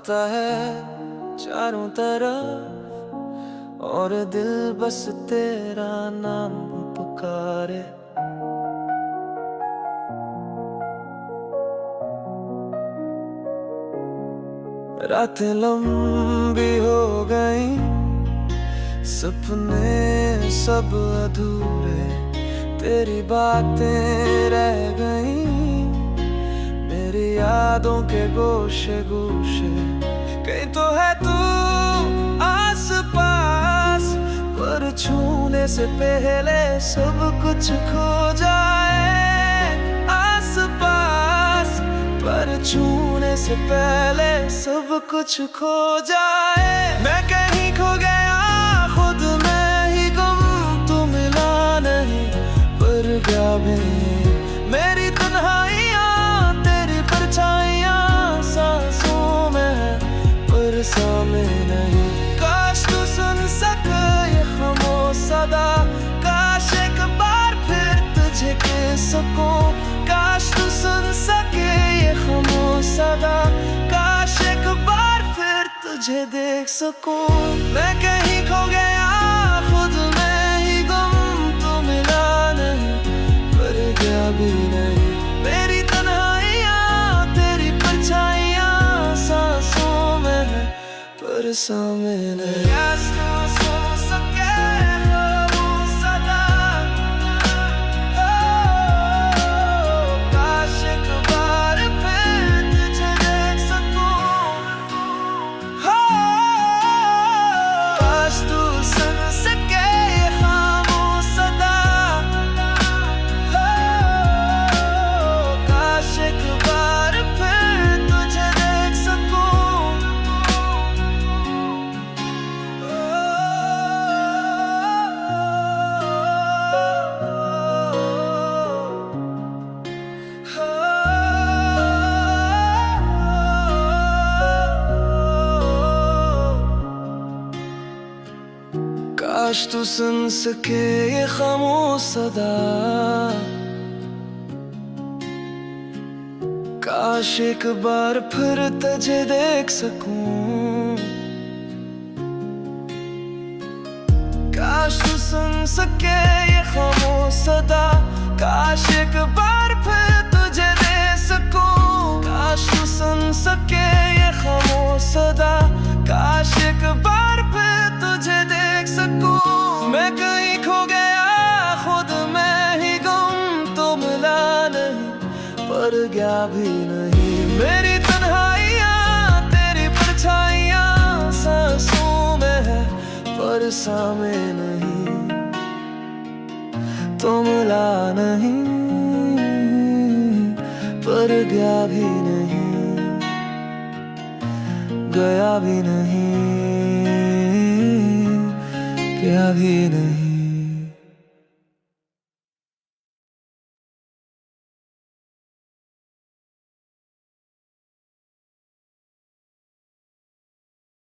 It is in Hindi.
आता है चारों तरफ और दिल बस तेरा नाम पुकारे। रातें लंबी हो गई, सपने सब अधूरे, तेरी बातें रह गई मेरी यादों के गोशे गोशे। कहीं तो है तू आस पास, पर छूने से पहले सब कुछ खो जाए। आस पास पर छूने से पहले सब कुछ खो जाए। मैं कहीं खो गया खुद में ही गुम, तू मिला नहीं पर क्या भी मेरी तन्हाइयाँ, तेरी परछाइयाँ सांसों में है पर सामने नहीं। काश तू सुन सके ये खामोश सदा, काश एक बार फिर तुझे कह सकूं। काश तू सुन सके ये खामोश सदा, काश एक बार फिर तुझे देख सकूं। मैं कहीं खो गया खुद में ही गुम, तू मिला नहीं पर गया भी नहीं मेरी तन्हाइयाँ, तेरी परछाइयाँ सांसों में है पर सामने नहीं। काश तू सुन सके खामोश सदा, काश एक बार फिर तुझे देख सकूं। काश तू सुन सके खामोश सदा, काश एक बार फिर तुझे देख सकूं। काश तू सुन सके ये खामोश सदा, काश एक बार फिर तुझे देख सकूं। काश तू सुन सके ये खामोश सदा, काश एक बार फिर तुझे देख सकूं। काश तू सुन सके ये खामोश सदा, काश एक बार फिर तुझे देख सकूं। मैं कहीं खो गया खुद में ही गुम, तो मिला नहीं पर गया भी नहीं मेरी तन्हाइयाँ, तेरी परछाइयाँ सांसों में है पर सामने नहीं। तो मिला नहीं पर गया भी नहीं, गया भी नहीं, गया भी नहीं।